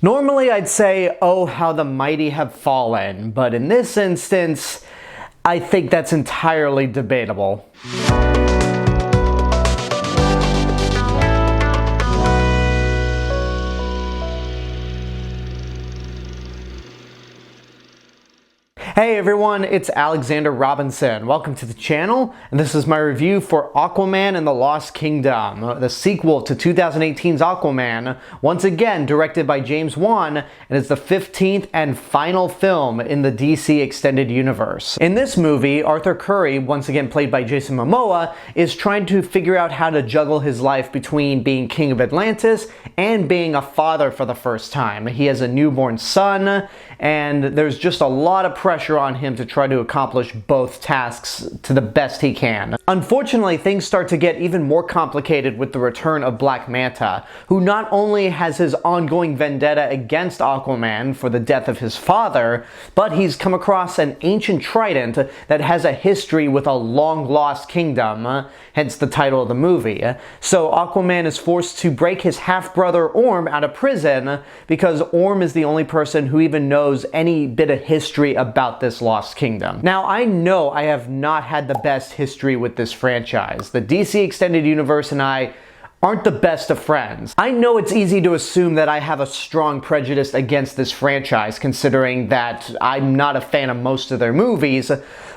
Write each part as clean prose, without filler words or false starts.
Normally I'd say, oh, how the mighty have fallen, but in this instance, I think that's entirely debatable. Hey everyone, it's Alexander Robinson. Welcome to the channel, and this is my review for Aquaman and the Lost Kingdom, the sequel to 2018's Aquaman, once again directed by James Wan, and it's the 15th and final film in the DC Extended Universe. In this movie, Arthur Curry, once again played by Jason Momoa, is trying to figure out how to juggle his life between being King of Atlantis and being a father for the first time. He has a newborn son, and there's just a lot of pressure on him to try to accomplish both tasks to the best he can. Unfortunately, things start to get even more complicated with the return of Black Manta, who not only has his ongoing vendetta against Aquaman for the death of his father, but he's come across an ancient trident that has a history with a long-lost kingdom, hence the title of the movie. So Aquaman is forced to break his half-brother Orm out of prison because Orm is the only person who even knows any bit of history about this lost kingdom. Now, I know I have not had the best history with this franchise. The DC Extended Universe and I aren't the best of friends. I know it's easy to assume that I have a strong prejudice against this franchise, considering that I'm not a fan of most of their movies,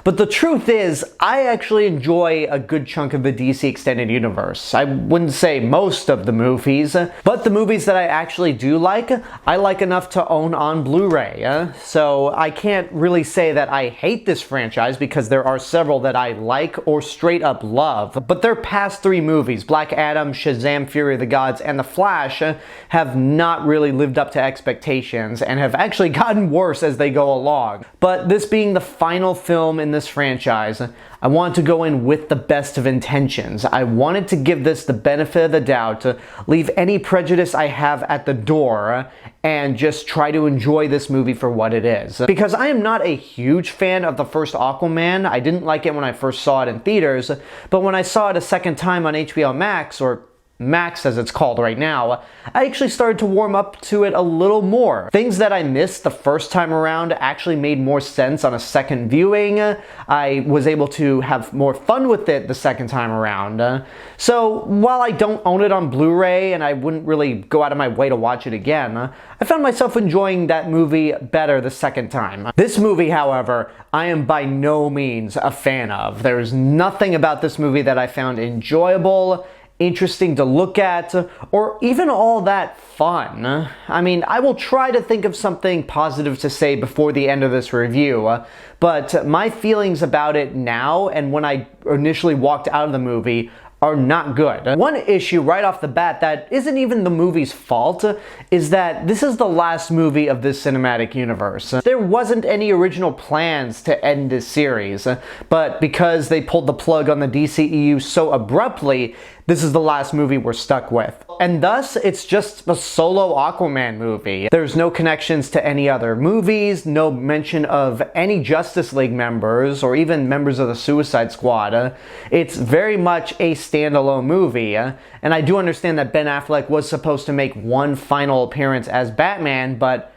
but the truth is, I actually enjoy a good chunk of the DC Extended Universe. I wouldn't say most of the movies, but the movies that I actually do like, I like enough to own on Blu-ray. So I can't really say that I hate this franchise because there are several that I like or straight up love. But their past three movies, Black Adam, Shazam! Fury of the Gods, and The Flash, have not really lived up to expectations and have actually gotten worse as they go along. But this being the final film in this franchise, I wanted to go in with the best of intentions. I wanted to give this the benefit of the doubt, to leave any prejudice I have at the door, and just try to enjoy this movie for what it is. Because I am not a huge fan of the first Aquaman. I didn't like it when I first saw it in theaters, but when I saw it a second time on HBO Max, or Max as it's called right now, I actually started to warm up to it a little more. Things that I missed the first time around actually made more sense on a second viewing. I was able to have more fun with it the second time around. So while I don't own it on Blu-ray and I wouldn't really go out of my way to watch it again, I found myself enjoying that movie better the second time. This movie, however, I am by no means a fan of. There's nothing about this movie that I found enjoyable, interesting to look at, or even all that fun. I mean, I will try to think of something positive to say before the end of this review, but my feelings about it now and when I initially walked out of the movie are not good. One issue right off the bat that isn't even the movie's fault is that this is the last movie of this cinematic universe. There wasn't any original plans to end this series, but because they pulled the plug on the DCEU so abruptly, this is the last movie we're stuck with. And thus, it's just a solo Aquaman movie. There's no connections to any other movies, no mention of any Justice League members, or even members of the Suicide Squad. It's very much a standalone movie. And I do understand that Ben Affleck was supposed to make one final appearance as Batman, but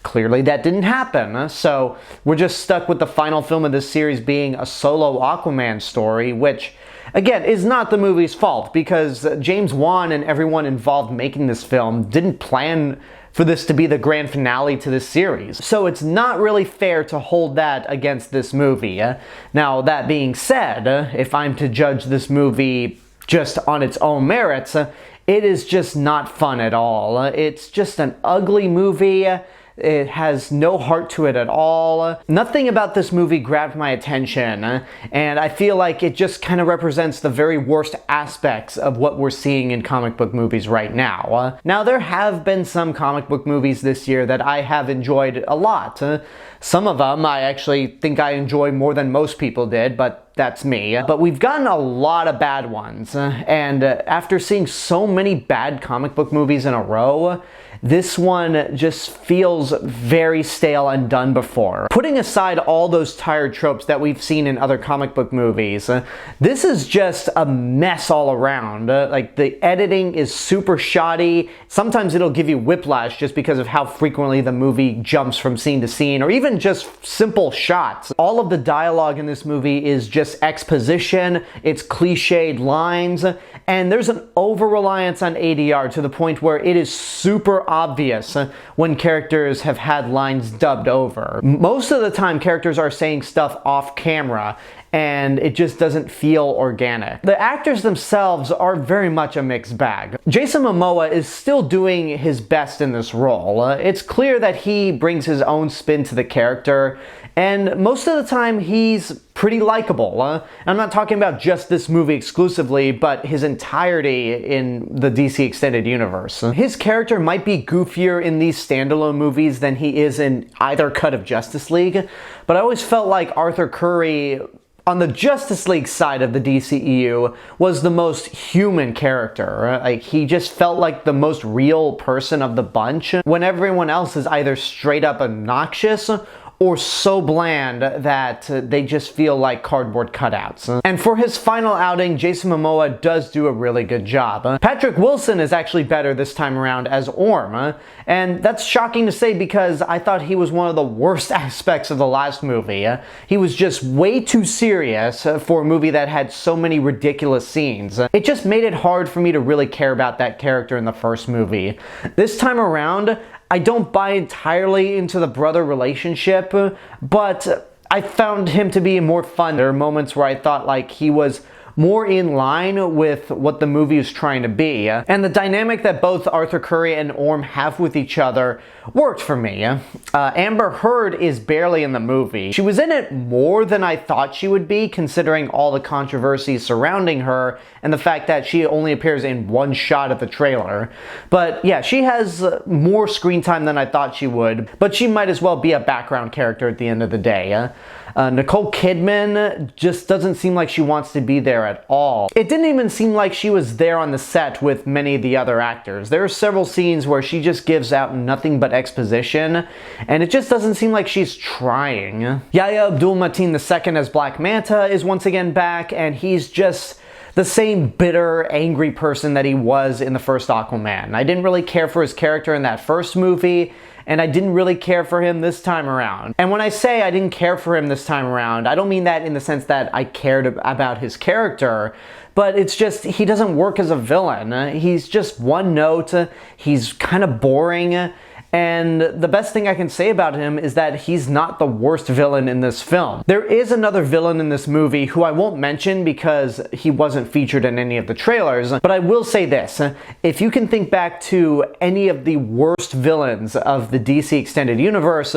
clearly that didn't happen. So we're just stuck with the final film of this series being a solo Aquaman story, which again, is not the movie's fault, because James Wan and everyone involved making this film didn't plan for this to be the grand finale to this series. So it's not really fair to hold that against this movie. Now, that being said, if I'm to judge this movie just on its own merits, it is just not fun at all. It's just an ugly movie. It has no heart to it at all. Nothing about this movie grabbed my attention, and I feel like it just kind of represents the very worst aspects of what we're seeing in comic book movies right now. Now, there have been some comic book movies this year that I have enjoyed a lot. Some of them I actually think I enjoy more than most people did, but that's me. But we've gotten a lot of bad ones, and after seeing so many bad comic book movies in a row, this one just feels very stale and done before. Putting aside all those tired tropes that we've seen in other comic book movies, this is just a mess all around. Like, the editing is super shoddy. Sometimes it'll give you whiplash just because of how frequently the movie jumps from scene to scene, or even just simple shots. All of the dialogue in this movie is just exposition, it's cliched lines, and there's an over-reliance on ADR to the point where it is super obvious when characters have had lines dubbed over. Most of the time, characters are saying stuff off camera, and it just doesn't feel organic. The actors themselves are very much a mixed bag. Jason Momoa is still doing his best in this role. It's clear that he brings his own spin to the character, and most of the time he's pretty likable. I'm not talking about just this movie exclusively, but his entirety in the DC Extended Universe. His character might be goofier in these standalone movies than he is in either cut of Justice League, but I always felt like Arthur Curry on the Justice League side of the DCEU was the most human character. Like, he just felt like the most real person of the bunch, when everyone else is either straight up obnoxious or so bland that they just feel like cardboard cutouts. And for his final outing, Jason Momoa does do a really good job. Patrick Wilson is actually better this time around as Orm, and that's shocking to say because I thought he was one of the worst aspects of the last movie. He was just way too serious for a movie that had so many ridiculous scenes. It just made it hard for me to really care about that character in the first movie. This time around, I don't buy entirely into the brother relationship, but I found him to be more fun. There are moments where I thought like he was more in line with what the movie is trying to be. And the dynamic that both Arthur Curry and Orm have with each other worked for me. Amber Heard is barely in the movie. She was in it more than I thought she would be, considering all the controversies surrounding her and the fact that she only appears in one shot of the trailer. But yeah, she has more screen time than I thought she would, but she might as well be a background character at the end of the day. Nicole Kidman just doesn't seem like she wants to be there at all. It didn't even seem like she was there on the set with many of the other actors. There are several scenes where she just gives out nothing but exposition, and it just doesn't seem like she's trying. Yahya Abdul-Mateen II as Black Manta is once again back, and he's just the same bitter, angry person that he was in the first Aquaman. I didn't really care for his character in that first movie, and I didn't really care for him this time around. And when I say I didn't care for him this time around, I don't mean that in the sense that I cared about his character, but it's just he doesn't work as a villain. He's just one note, he's kind of boring, and the best thing I can say about him is that he's not the worst villain in this film. There is another villain in this movie who I won't mention because he wasn't featured in any of the trailers, but I will say this. If you can think back to any of the worst villains of the DC Extended Universe,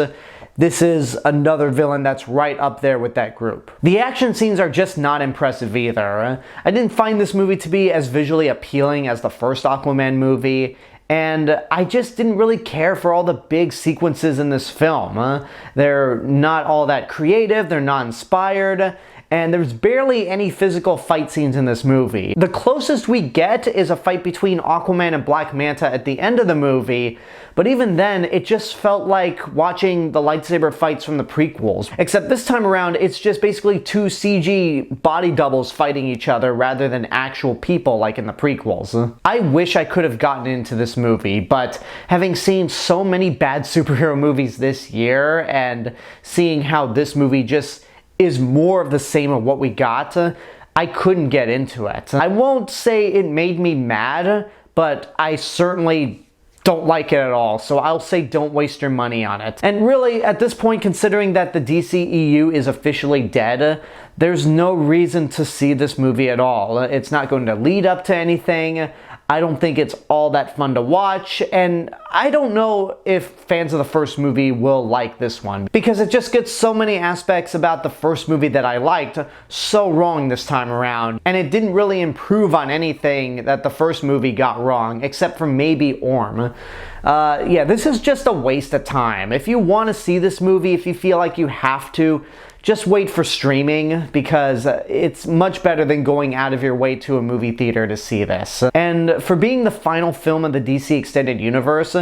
this is another villain that's right up there with that group. The action scenes are just not impressive either. I didn't find this movie to be as visually appealing as the first Aquaman movie, and I just didn't really care for all the big sequences in this film. They're not all that creative, they're not inspired, and there's barely any physical fight scenes in this movie. The closest we get is a fight between Aquaman and Black Manta at the end of the movie, but even then, it just felt like watching the lightsaber fights from the prequels. Except this time around, it's just basically two CG body doubles fighting each other rather than actual people like in the prequels. I wish I could have gotten into this movie, but having seen so many bad superhero movies this year and seeing how this movie just is more of the same of what we got, I couldn't get into it. I won't say it made me mad, but I certainly don't like it at all, so I'll say don't waste your money on it. And really, at this point, considering that the DCEU is officially dead, there's no reason to see this movie at all. It's not going to lead up to anything. I don't think it's all that fun to watch, and I don't know if fans of the first movie will like this one, because it just gets so many aspects about the first movie that I liked so wrong this time around, and it didn't really improve on anything that the first movie got wrong, except for maybe Orm. Yeah, this is just a waste of time. If you want to see this movie, if you feel like you have to, just wait for streaming, because it's much better than going out of your way to a movie theater to see this. And for being the final film of the DC Extended Universe,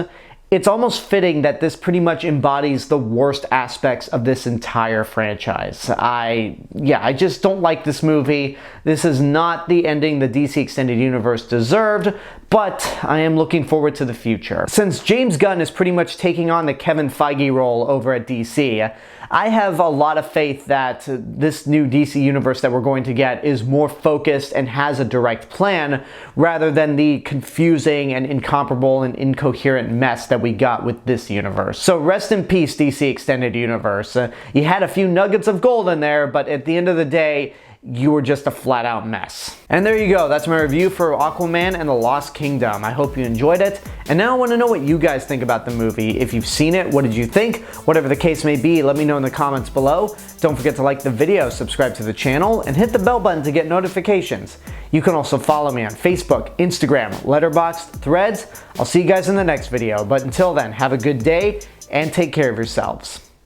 it's almost fitting that this pretty much embodies the worst aspects of this entire franchise. I just don't like this movie. This is not the ending the DC Extended Universe deserved, but I am looking forward to the future. Since James Gunn is pretty much taking on the Kevin Feige role over at DC, I have a lot of faith that this new DC universe that we're going to get is more focused and has a direct plan, rather than the confusing and incomparable and incoherent mess that we got with this universe. So rest in peace, DC Extended Universe. You had a few nuggets of gold in there, but at the end of the day, you were just a flat-out mess. And there you go, that's my review for Aquaman and the Lost Kingdom. I hope you enjoyed it, and now I want to know what you guys think about the movie. If you've seen it, what did you think? Whatever the case may be, let me know in the comments below. Don't forget to like the video, subscribe to the channel, and hit the bell button to get notifications. You can also follow me on Facebook, Instagram, Letterboxd, Threads. I'll see you guys in the next video, but until then, have a good day, and take care of yourselves.